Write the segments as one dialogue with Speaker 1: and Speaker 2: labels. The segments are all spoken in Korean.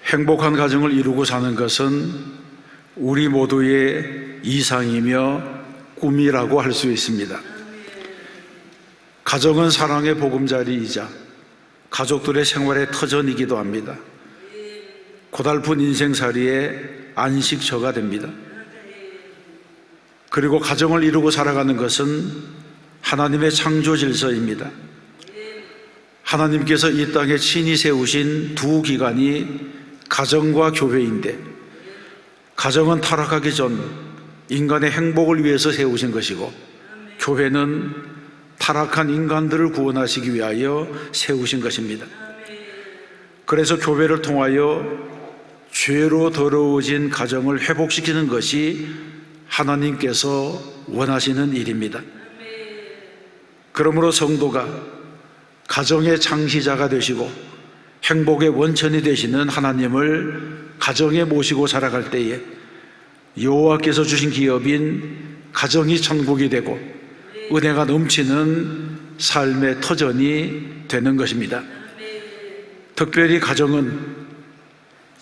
Speaker 1: 행복한 가정을 이루고 사는 것은 우리 모두의 이상이며 꿈이라고 할 수 있습니다. 가정은 사랑의 보금자리이자 가족들의 생활의 터전이기도 합니다. 고달픈 인생살이의 안식처가 됩니다. 그리고 가정을 이루고 살아가는 것은 하나님의 창조 질서입니다. 하나님께서 이 땅에 친히 세우신 두 기관이 가정과 교회인데, 가정은 타락하기 전 인간의 행복을 위해서 세우신 것이고, 교회는 타락한 인간들을 구원하시기 위하여 세우신 것입니다. 그래서 교회를 통하여 죄로 더러워진 가정을 회복시키는 것이 하나님께서 원하시는 일입니다. 그러므로 성도가 가정의 창시자가 되시고 행복의 원천이 되시는 하나님을 가정에 모시고 살아갈 때에 여호와께서 주신 기업인 가정이 천국이 되고 은혜가 넘치는 삶의 터전이 되는 것입니다. 특별히 가정은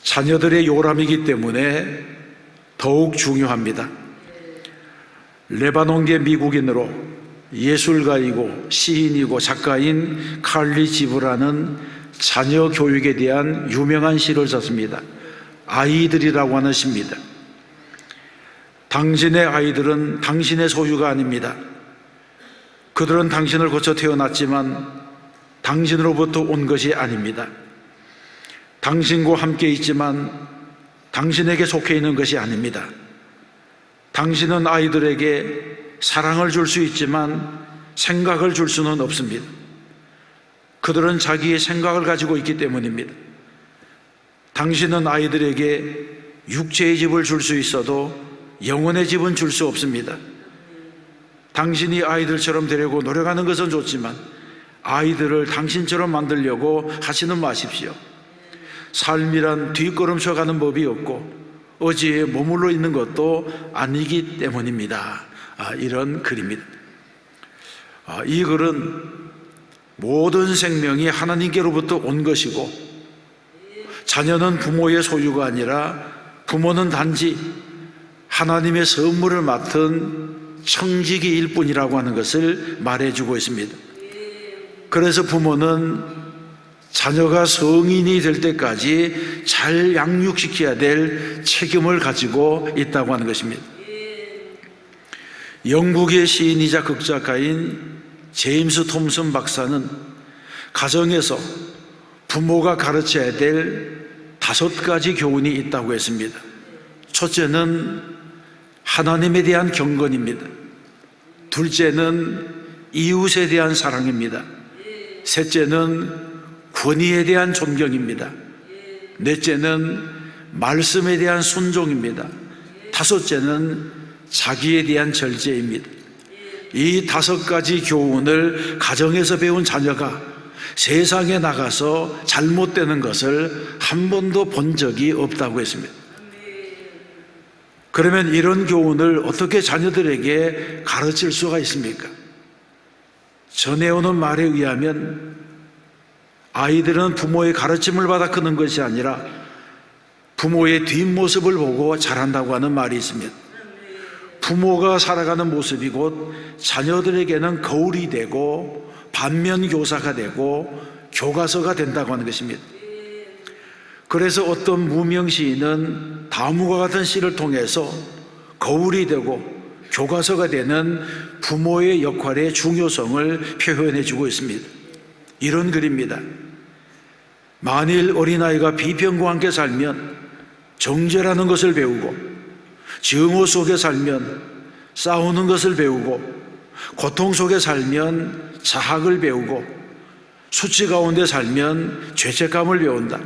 Speaker 1: 자녀들의 요람이기 때문에 더욱 중요합니다. 레바논계 미국인으로 예술가이고 시인이고 작가인 칼리 지브라는 자녀 교육에 대한 유명한 시를 썼습니다. 아이들이라고 하는 시입니다. 당신의 아이들은 당신의 소유가 아닙니다. 그들은 당신을 거쳐 태어났지만 당신으로부터 온 것이 아닙니다. 당신과 함께 있지만 당신에게 속해 있는 것이 아닙니다. 당신은 아이들에게 사랑을 줄 수 있지만 생각을 줄 수는 없습니다. 그들은 자기의 생각을 가지고 있기 때문입니다. 당신은 아이들에게 육체의 집을 줄 수 있어도 영혼의 집은 줄 수 없습니다. 당신이 아이들처럼 되려고 노력하는 것은 좋지만 아이들을 당신처럼 만들려고 하시는 마십시오. 삶이란 뒷걸음쳐 가는 법이 없고 어디에 머물러 있는 것도 아니기 때문입니다. 이런 글입니다. 이 글은 모든 생명이 하나님께로부터 온 것이고 자녀는 부모의 소유가 아니라 부모는 단지 하나님의 선물을 맡은 청지기일 뿐이라고 하는 것을 말해주고 있습니다. 그래서 부모는 자녀가 성인이 될 때까지 잘 양육시켜야 될 책임을 가지고 있다고 하는 것입니다. 영국의 시인이자 극작가인 제임스 톰슨 박사는 가정에서 부모가 가르쳐야 될 5가지 교훈이 있다고 했습니다. 첫째는 하나님에 대한 경건입니다. 둘째는 이웃에 대한 사랑입니다. 셋째는 권위에 대한 존경입니다. 넷째는 말씀에 대한 순종입니다. 다섯째는 자기에 대한 절제입니다. 이 5가지 교훈을 가정에서 배운 자녀가 세상에 나가서 잘못되는 것을 한 번도 본 적이 없다고 했습니다. 그러면 이런 교훈을 어떻게 자녀들에게 가르칠 수가 있습니까? 전해오는 말에 의하면 아이들은 부모의 가르침을 받아 크는 것이 아니라 부모의 뒷모습을 보고 자란다고 하는 말이 있습니다. 부모가 살아가는 모습이 곧 자녀들에게는 거울이 되고 반면교사가 되고 교과서가 된다고 하는 것입니다. 그래서 어떤 무명 시인은 다음과 같은 시를 통해서 거울이 되고 교과서가 되는 부모의 역할의 중요성을 표현해 주고 있습니다. 이런 글입니다. 만일 어린아이가 비평과 함께 살면 정죄라는 것을 배우고 증오 속에 살면 싸우는 것을 배우고 고통 속에 살면 자학을 배우고 수치 가운데 살면 죄책감을 배운다.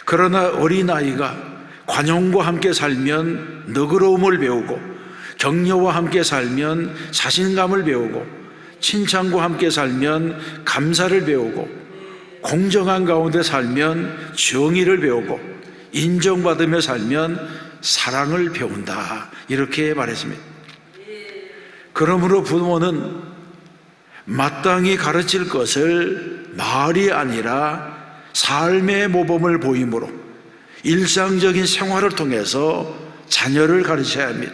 Speaker 1: 그러나 어린아이가 관용과 함께 살면 너그러움을 배우고 격려와 함께 살면 자신감을 배우고 칭찬과 함께 살면 감사를 배우고 공정한 가운데 살면 정의를 배우고 인정받으며 살면 사랑을 배운다. 이렇게 말했습니다. 그러므로 부모는 마땅히 가르칠 것을 말이 아니라 삶의 모범을 보임으로 일상적인 생활을 통해서 자녀를 가르쳐야 합니다.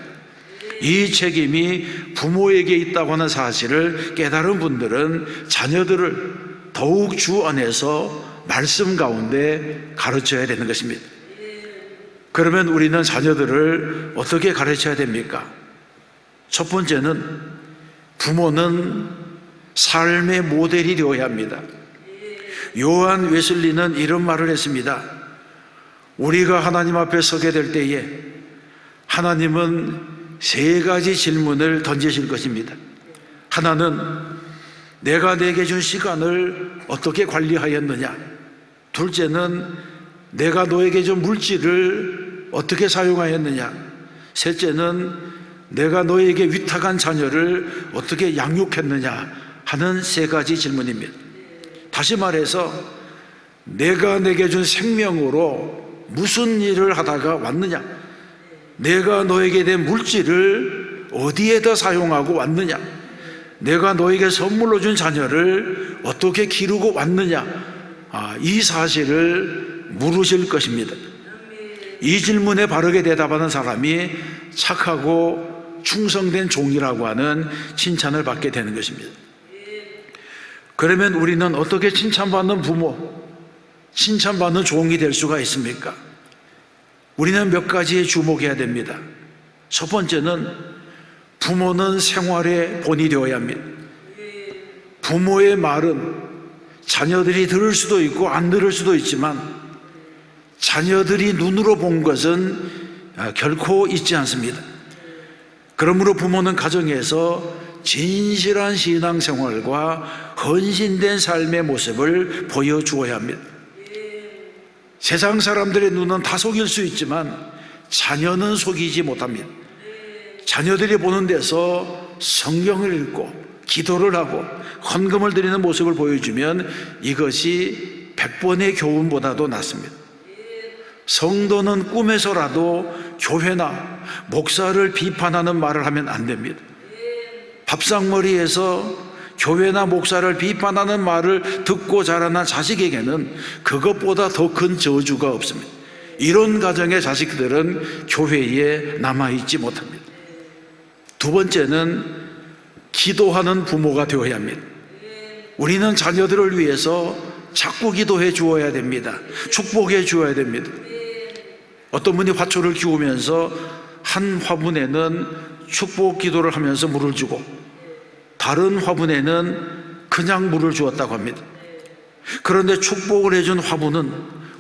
Speaker 1: 이 책임이 부모에게 있다고 하는 사실을 깨달은 분들은 자녀들을 더욱 주 안에서 말씀 가운데 가르쳐야 되는 것입니다. 그러면 우리는 자녀들을 어떻게 가르쳐야 됩니까? 첫 번째는 부모는 삶의 모델이 되어야 합니다. 요한 웨슬리는 이런 말을 했습니다. 우리가 하나님 앞에 서게 될 때에 하나님은 세 가지 질문을 던지실 것입니다. 하나는 내가 내게 준 시간을 어떻게 관리하였느냐? 둘째는 내가 너에게 준 물질을 어떻게 사용하였느냐? 셋째는 내가 너에게 위탁한 자녀를 어떻게 양육했느냐? 하는 세 가지 질문입니다. 다시 말해서 내가 내게 준 생명으로 무슨 일을 하다가 왔느냐? 내가 너에게 된 물질을 어디에다 사용하고 왔느냐? 내가 너에게 선물로 준 자녀를 어떻게 기르고 왔느냐? 이 사실을 물으실 것입니다. 이 질문에 바르게 대답하는 사람이 착하고 충성된 종이라고 하는 칭찬을 받게 되는 것입니다. 그러면 우리는 어떻게 칭찬받는 부모, 칭찬받는 종이 될 수가 있습니까? 우리는 몇 가지에 주목해야 됩니다. 첫 번째는 부모는 생활의 본이 되어야 합니다. 부모의 말은 자녀들이 들을 수도 있고 안 들을 수도 있지만 자녀들이 눈으로 본 것은 결코 잊지 않습니다. 그러므로 부모는 가정에서 진실한 신앙생활과 헌신된 삶의 모습을 보여주어야 합니다. 세상 사람들의 눈은 다 속일 수 있지만 자녀는 속이지 못합니다. 자녀들이 보는 데서 성경을 읽고 기도를 하고 헌금을 드리는 모습을 보여주면 이것이 100번의 교훈보다도 낫습니다. 성도는 꿈에서라도 교회나 목사를 비판하는 말을 하면 안 됩니다. 밥상머리에서 교회나 목사를 비판하는 말을 듣고 자라난 자식에게는 그것보다 더 큰 저주가 없습니다. 이런 가정의 자식들은 교회에 남아있지 못합니다. 두 번째는 기도하는 부모가 되어야 합니다. 우리는 자녀들을 위해서 자꾸 기도해 주어야 됩니다. 축복해 주어야 됩니다. 어떤 분이 화초를 키우면서 한 화분에는 축복 기도를 하면서 물을 주고 다른 화분에는 그냥 물을 주었다고 합니다. 그런데 축복을 해준 화분은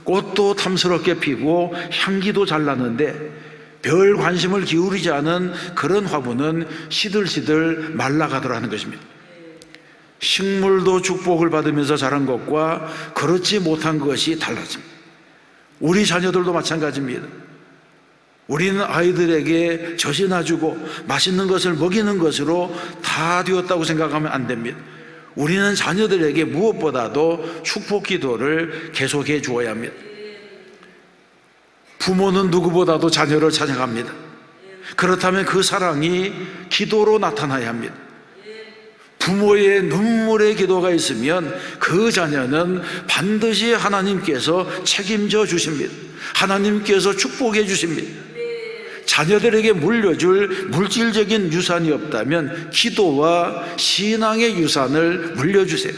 Speaker 1: 꽃도 탐스럽게 피고 향기도 잘 나는데 별 관심을 기울이지 않은 그런 화분은 시들시들 말라가더라는 것입니다. 식물도 축복을 받으면서 자란 것과 그렇지 못한 것이 달라집니다. 우리 자녀들도 마찬가지입니다. 우리는 아이들에게 젖이나 주고 맛있는 것을 먹이는 것으로 다 되었다고 생각하면 안 됩니다. 우리는 자녀들에게 무엇보다도 축복 기도를 계속해 주어야 합니다. 부모는 누구보다도 자녀를 찬양합니다. 그렇다면 그 사랑이 기도로 나타나야 합니다. 부모의 눈물의 기도가 있으면 그 자녀는 반드시 하나님께서 책임져 주십니다. 하나님께서 축복해 주십니다. 자녀들에게 물려줄 물질적인 유산이 없다면 기도와 신앙의 유산을 물려주세요.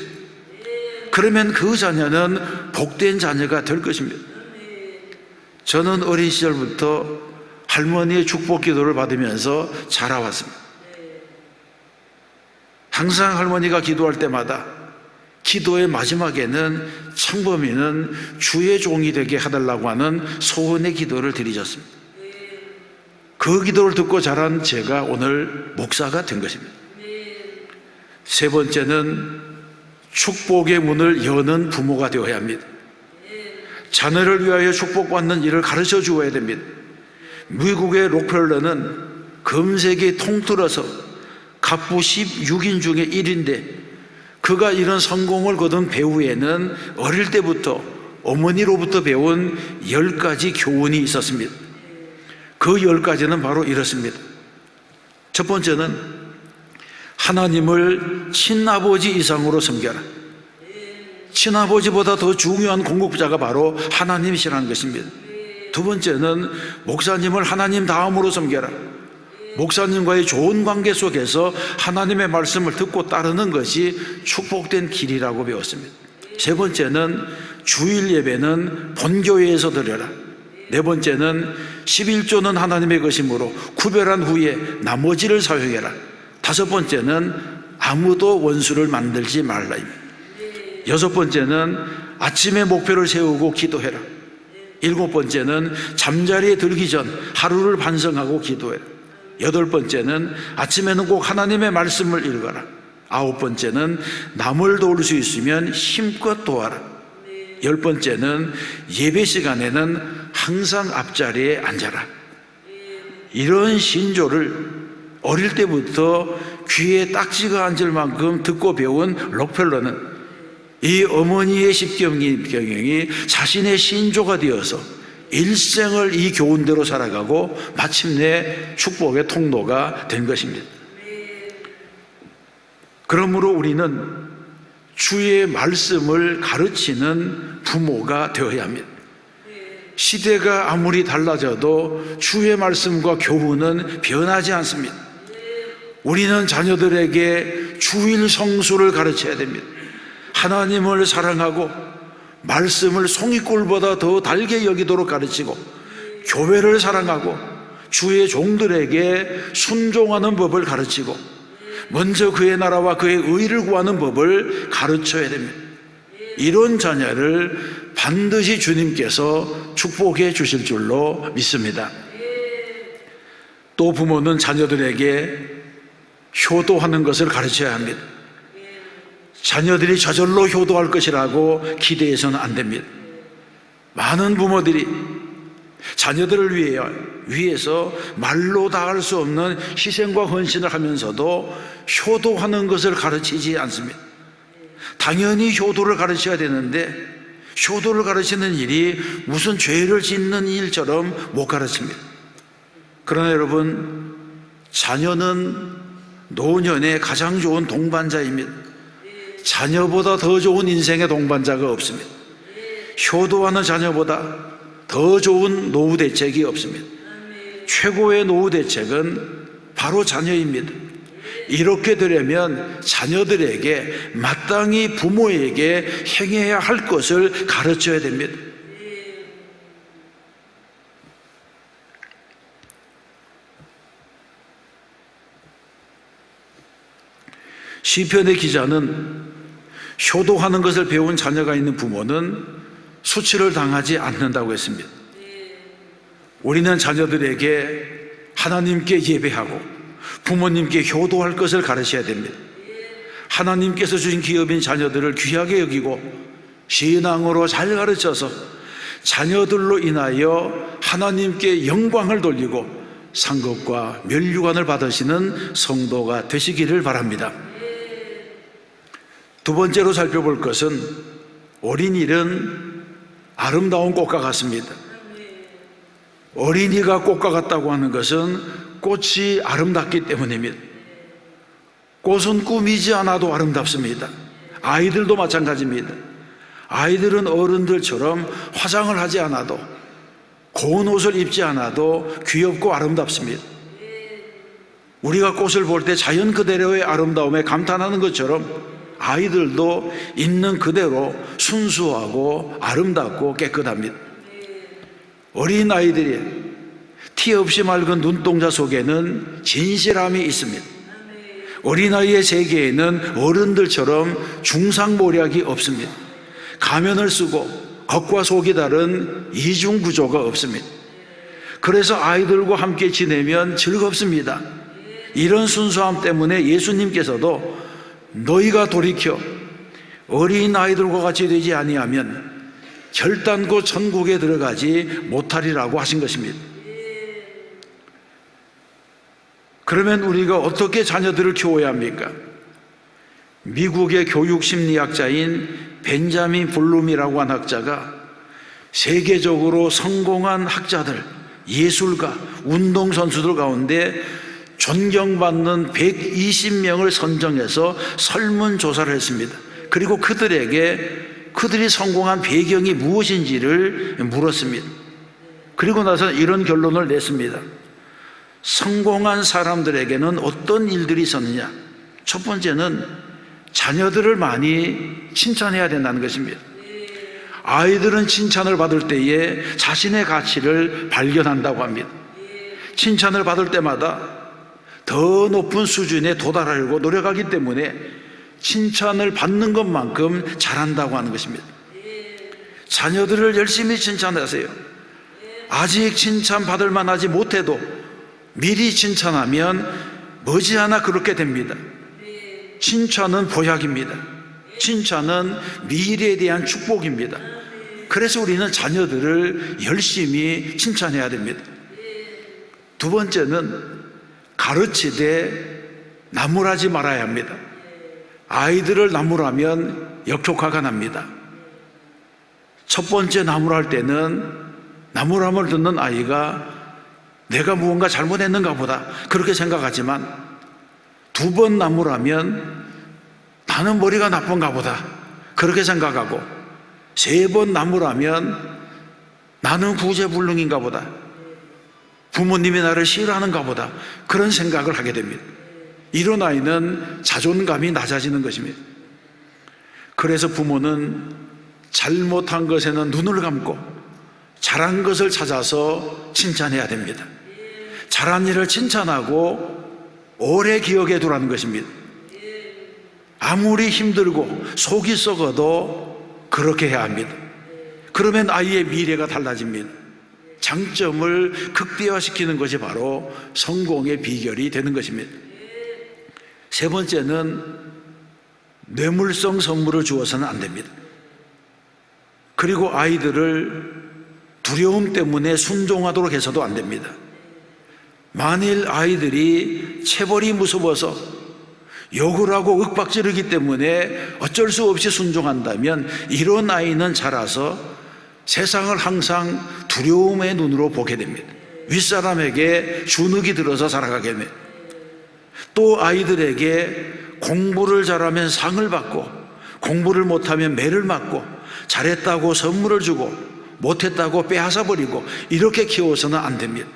Speaker 1: 그러면 그 자녀는 복된 자녀가 될 것입니다. 저는 어린 시절부터 할머니의 축복 기도를 받으면서 자라왔습니다. 항상 할머니가 기도할 때마다 기도의 마지막에는 창범이는 주의 종이 되게 해달라고 하는 소원의 기도를 드리셨습니다. 그 기도를 듣고 자란 제가 오늘 목사가 된 것입니다. 세 번째는 축복의 문을 여는 부모가 되어야 합니다. 자녀를 위하여 축복받는 일을 가르쳐 주어야 됩니다. 미국의 록펠러는 금세기 통틀어서 갑부 16인 중에 1인데 그가 이런 성공을 거둔 배후에는 어릴 때부터 어머니로부터 배운 10가지 교훈이 있었습니다. 그 10가지는 바로 이렇습니다. 첫 번째는 하나님을 친아버지 이상으로 섬겨라. 친아버지보다 더 중요한 공급자가 바로 하나님이시라는 것입니다. 두 번째는 목사님을 하나님 다음으로 섬겨라. 목사님과의 좋은 관계 속에서 하나님의 말씀을 듣고 따르는 것이 축복된 길이라고 배웠습니다. 세 번째는 주일 예배는 본교회에서 드려라. 네 번째는 11조는 하나님의 것이므로 구별한 후에 나머지를 사용해라. 다섯 번째는 아무도 원수를 만들지 말라입니다. 여섯 번째는 아침에 목표를 세우고 기도해라. 일곱 번째는 잠자리에 들기 전 하루를 반성하고 기도해라. 여덟 번째는 아침에는 꼭 하나님의 말씀을 읽어라. 아홉 번째는 남을 도울 수 있으면 힘껏 도와라. 열 번째는 예배 시간에는 항상 앞자리에 앉아라. 이런 신조를 어릴 때부터 귀에 딱지가 앉을 만큼 듣고 배운 록펠러는 이 어머니의 십경이 자신의 신조가 되어서 일생을 이 교훈대로 살아가고 마침내 축복의 통로가 된 것입니다. 그러므로 우리는 주의 말씀을 가르치는 부모가 되어야 합니다. 시대가 아무리 달라져도 주의 말씀과 교훈은 변하지 않습니다. 우리는 자녀들에게 주일 성수를 가르쳐야 됩니다. 하나님을 사랑하고 말씀을 송이꿀보다 더 달게 여기도록 가르치고 교회를 사랑하고 주의 종들에게 순종하는 법을 가르치고 먼저 그의 나라와 그의 의를 구하는 법을 가르쳐야 됩니다. 이런 자녀를 반드시 주님께서 축복해 주실 줄로 믿습니다. 또 부모는 자녀들에게 효도하는 것을 가르쳐야 합니다. 자녀들이 저절로 효도할 것이라고 기대해서는 안 됩니다. 많은 부모들이 자녀들을 위해서 말로 다 할 수 없는 희생과 헌신을 하면서도 효도하는 것을 가르치지 않습니다. 당연히 효도를 가르쳐야 되는데 효도를 가르치는 일이 무슨 죄를 짓는 일처럼 못 가르칩니다. 그러나 여러분, 자녀는 노년의 가장 좋은 동반자입니다. 자녀보다 더 좋은 인생의 동반자가 없습니다. 효도하는 자녀보다 더 좋은 노후 대책이 없습니다. 최고의 노후 대책은 바로 자녀입니다. 이렇게 되려면 자녀들에게 마땅히 부모에게 행해야 할 것을 가르쳐야 됩니다. 시편의 기자는 효도하는 것을 배운 자녀가 있는 부모는 수치를 당하지 않는다고 했습니다. 우리는 자녀들에게 하나님께 예배하고 부모님께 효도할 것을 가르쳐야 됩니다. 하나님께서 주신 기업인 자녀들을 귀하게 여기고 신앙으로 잘 가르쳐서 자녀들로 인하여 하나님께 영광을 돌리고 상급과 면류관을 받으시는 성도가 되시기를 바랍니다. 두 번째로 살펴볼 것은 어린이는 아름다운 꽃과 같습니다. 어린이가 꽃과 같다고 하는 것은 꽃이 아름답기 때문입니다. 꽃은 꾸미지 않아도 아름답습니다. 아이들도 마찬가지입니다. 아이들은 어른들처럼 화장을 하지 않아도 고운 옷을 입지 않아도 귀엽고 아름답습니다. 우리가 꽃을 볼 때 자연 그대로의 아름다움에 감탄하는 것처럼 아이들도 있는 그대로 순수하고 아름답고 깨끗합니다. 어린 아이들이 티 없이 맑은 눈동자 속에는 진실함이 있습니다. 어린아이의 세계에는 어른들처럼 중상모략이 없습니다. 가면을 쓰고 겉과 속이 다른 이중 구조가 없습니다. 그래서 아이들과 함께 지내면 즐겁습니다. 이런 순수함 때문에 예수님께서도 너희가 돌이켜 어린 아이들과 같이 되지 아니하면 결단코 천국에 들어가지 못하리라고 하신 것입니다. 그러면 우리가 어떻게 자녀들을 키워야 합니까? 미국의 교육심리학자인 벤자민 블룸이라고 한 학자가 세계적으로 성공한 학자들, 예술가, 운동선수들 가운데 존경받는 120명을 선정해서 설문조사를 했습니다. 그리고 그들이 성공한 배경이 무엇인지를 물었습니다. 그리고 나서 이런 결론을 냈습니다. 성공한 사람들에게는 어떤 일들이 있었느냐? 첫 번째는 자녀들을 많이 칭찬해야 된다는 것입니다. 아이들은 칭찬을 받을 때에 자신의 가치를 발견한다고 합니다. 칭찬을 받을 때마다 더 높은 수준에 도달하려고 노력하기 때문에 칭찬을 받는 것만큼 잘한다고 하는 것입니다. 자녀들을 열심히 칭찬하세요. 아직 칭찬받을 만하지 못해도 미리 칭찬하면 머지않아 그렇게 됩니다. 칭찬은 보약입니다. 칭찬은 미래에 대한 축복입니다. 그래서 우리는 자녀들을 열심히 칭찬해야 됩니다. 두 번째는 가르치되 나무라지 말아야 합니다. 아이들을 나무라면 역효과가 납니다. 첫 번째 나무랄 때는 나무람을 듣는 아이가 내가 무언가 잘못했는가 보다 그렇게 생각하지만, 두 번 나무라면 나는 머리가 나쁜가 보다 그렇게 생각하고, 세 번 나무라면 나는 구제불능인가 보다, 부모님이 나를 싫어하는가 보다 그런 생각을 하게 됩니다. 이런 아이는 자존감이 낮아지는 것입니다. 그래서 부모는 잘못한 것에는 눈을 감고 잘한 것을 찾아서 칭찬해야 됩니다. 잘한 일을 칭찬하고 오래 기억해 두라는 것입니다. 아무리 힘들고 속이 썩어도 그렇게 해야 합니다. 그러면 아이의 미래가 달라집니다. 장점을 극대화시키는 것이 바로 성공의 비결이 되는 것입니다. 세 번째는 뇌물성 선물을 주어서는 안 됩니다. 그리고 아이들을 두려움 때문에 순종하도록 해서도 안 됩니다. 만일 아이들이 체벌이 무서워서 욕을 하고 윽박지르기 때문에 어쩔 수 없이 순종한다면 이런 아이는 자라서 세상을 항상 두려움의 눈으로 보게 됩니다. 윗사람에게 주눅이 들어서 살아가게 됩니다. 또 아이들에게 공부를 잘하면 상을 받고 공부를 못하면 매를 맞고 잘했다고 선물을 주고 못했다고 빼앗아버리고 이렇게 키워서는 안 됩니다.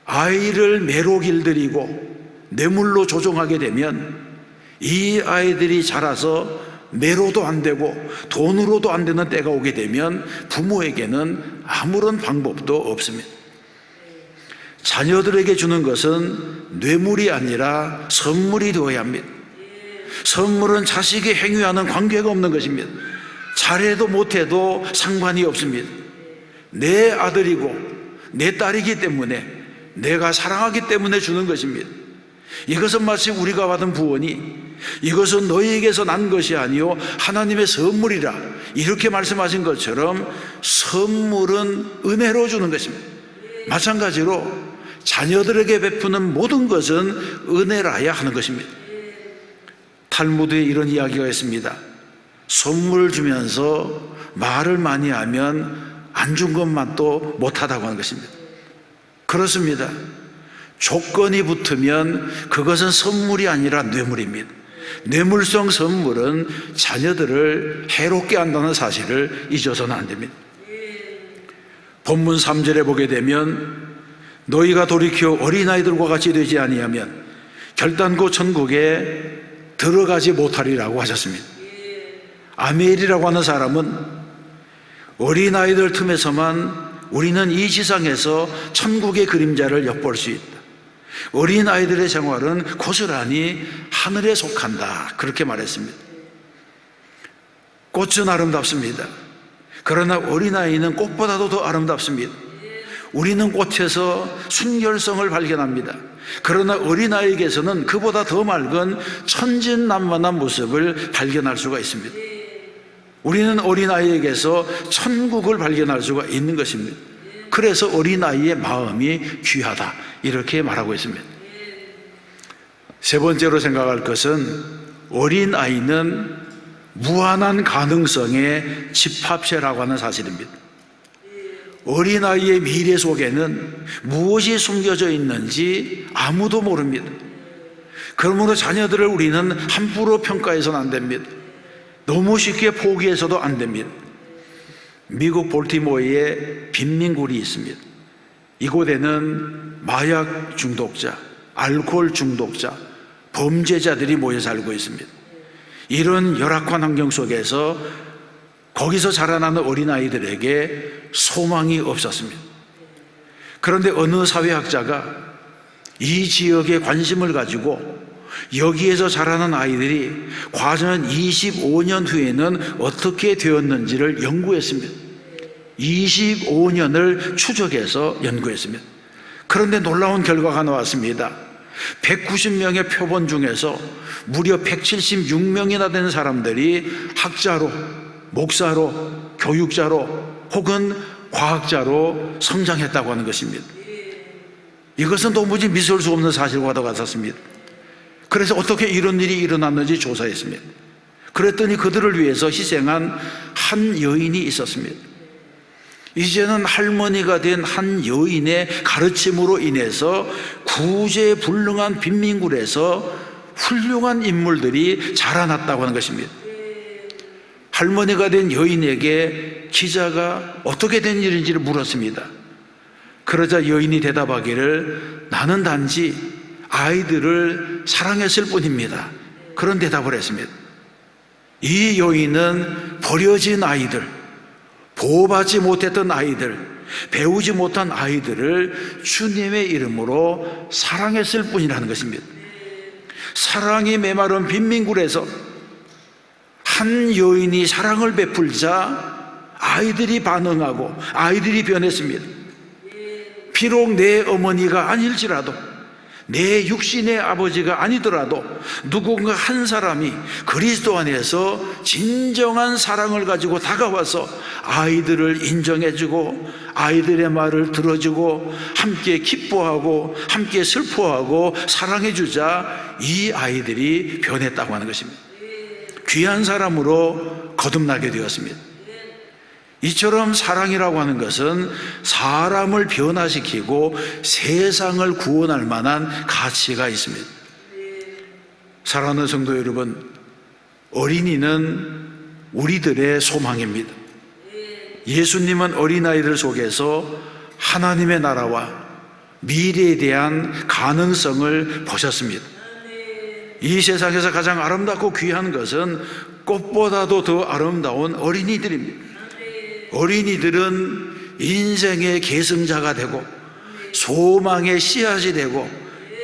Speaker 1: 아이를 매로 길들이고 뇌물로 조종하게 되면 이 아이들이 자라서 매로도 안 되고 돈으로도 안 되는 때가 오게 되면 부모에게는 아무런 방법도 없습니다. 자녀들에게 주는 것은 뇌물이 아니라 선물이 되어야 합니다. 선물은 자식이 행위하는 관계가 없는 것입니다. 잘해도 못해도 상관이 없습니다. 내 아들이고 내 딸이기 때문에, 내가 사랑하기 때문에 주는 것입니다. 이것은 마치 우리가 받은 구원이 이것은 너희에게서 난 것이 아니요 하나님의 선물이라 이렇게 말씀하신 것처럼 선물은 은혜로 주는 것입니다. 마찬가지로 자녀들에게 베푸는 모든 것은 은혜라야 하는 것입니다. 탈무드에 이런 이야기가 있습니다. 선물을 주면서 말을 많이 하면 안 준 것만도 못하다고 하는 것입니다. 그렇습니다. 조건이 붙으면 그것은 선물이 아니라 뇌물입니다. 뇌물성 선물은 자녀들을 해롭게 한다는 사실을 잊어서는 안 됩니다. 본문 3절에 보게 되면 너희가 돌이켜 어린아이들과 같이 되지 아니하면 결단코 천국에 들어가지 못하리라고 하셨습니다. 아멜이라고 하는 사람은 어린아이들 틈에서만 우리는 이 지상에서 천국의 그림자를 엿볼 수 있다. 어린아이들의 생활은 고스란히 하늘에 속한다. 그렇게 말했습니다. 꽃은 아름답습니다. 그러나 어린아이는 꽃보다도 더 아름답습니다. 우리는 꽃에서 순결성을 발견합니다. 그러나 어린아이에게서는 그보다 더 맑은 천진난만한 모습을 발견할 수가 있습니다. 우리는 어린아이에게서 천국을 발견할 수가 있는 것입니다. 그래서 어린아이의 마음이 귀하다 이렇게 말하고 있습니다. 세 번째로 생각할 것은 어린아이는 무한한 가능성의 집합체라고 하는 사실입니다. 어린아이의 미래 속에는 무엇이 숨겨져 있는지 아무도 모릅니다. 그러므로 자녀들을 우리는 함부로 평가해서는 안 됩니다. 너무 쉽게 포기해서도 안 됩니다. 미국 볼티모어에 빈민굴이 있습니다. 이곳에는 마약 중독자, 알코올 중독자, 범죄자들이 모여 살고 있습니다. 이런 열악한 환경 속에서 거기서 자라나는 어린아이들에게 소망이 없었습니다. 그런데 어느 사회학자가 이 지역에 관심을 가지고 여기에서 자라는 아이들이 과연 25년 후에는 어떻게 되었는지를 연구했습니다. 25년을 추적해서 연구했습니다. 그런데 놀라운 결과가 나왔습니다. 190명의 표본 중에서 무려 176명이나 되는 사람들이 학자로, 목사로, 교육자로 혹은 과학자로 성장했다고 하는 것입니다. 이것은 도무지 믿을 수 없는 사실과도 같았습니다. 그래서 어떻게 이런 일이 일어났는지 조사했습니다. 그랬더니 그들을 위해서 희생한 한 여인이 있었습니다. 이제는 할머니가 된 한 여인의 가르침으로 인해서 구제불능한 빈민굴에서 훌륭한 인물들이 자라났다고 하는 것입니다. 할머니가 된 여인에게 기자가 어떻게 된 일인지를 물었습니다. 그러자 여인이 대답하기를 나는 단지 아이들을 사랑했을 뿐입니다. 그런 대답을 했습니다. 이 여인은 버려진 아이들, 보호받지 못했던 아이들, 배우지 못한 아이들을 주님의 이름으로 사랑했을 뿐이라는 것입니다. 사랑이 메마른 빈민굴에서 한 여인이 사랑을 베풀자 아이들이 반응하고 아이들이 변했습니다. 비록 내 어머니가 아닐지라도, 내 육신의 아버지가 아니더라도 누군가 한 사람이 그리스도 안에서 진정한 사랑을 가지고 다가와서 아이들을 인정해주고 아이들의 말을 들어주고 함께 기뻐하고 함께 슬퍼하고 사랑해주자 이 아이들이 변했다고 하는 것입니다. 귀한 사람으로 거듭나게 되었습니다. 이처럼 사랑이라고 하는 것은 사람을 변화시키고 세상을 구원할 만한 가치가 있습니다. 사랑하는 성도 여러분, 어린이는 우리들의 소망입니다. 예수님은 어린아이들 속에서 하나님의 나라와 미래에 대한 가능성을 보셨습니다. 이 세상에서 가장 아름답고 귀한 것은 꽃보다도 더 아름다운 어린이들입니다. 어린이들은 인생의 계승자가 되고 소망의 씨앗이 되고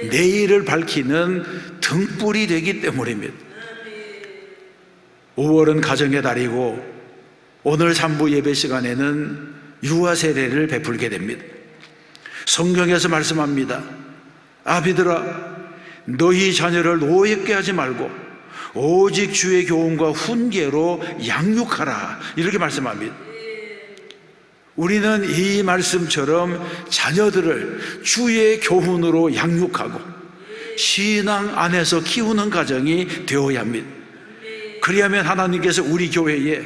Speaker 1: 내일을 밝히는 등불이 되기 때문입니다. 5월은 가정의 달이고 오늘 3부 예배 시간에는 유아 세례를 베풀게 됩니다. 성경에서 말씀합니다. 아비들아, 너희 자녀를 노예케 하지 말고 오직 주의 교훈과 훈계로 양육하라, 이렇게 말씀합니다. 우리는 이 말씀처럼 자녀들을 주의 교훈으로 양육하고 신앙 안에서 키우는 가정이 되어야 합니다. 그리하면 하나님께서 우리 교회에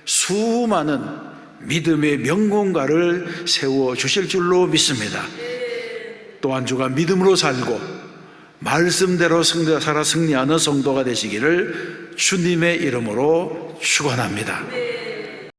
Speaker 1: 수많은 믿음의 명공가를 세워주실 줄로 믿습니다. 또한 주가 믿음으로 살고 말씀대로 살아 승리하는 성도가 되시기를 주님의 이름으로 축원합니다.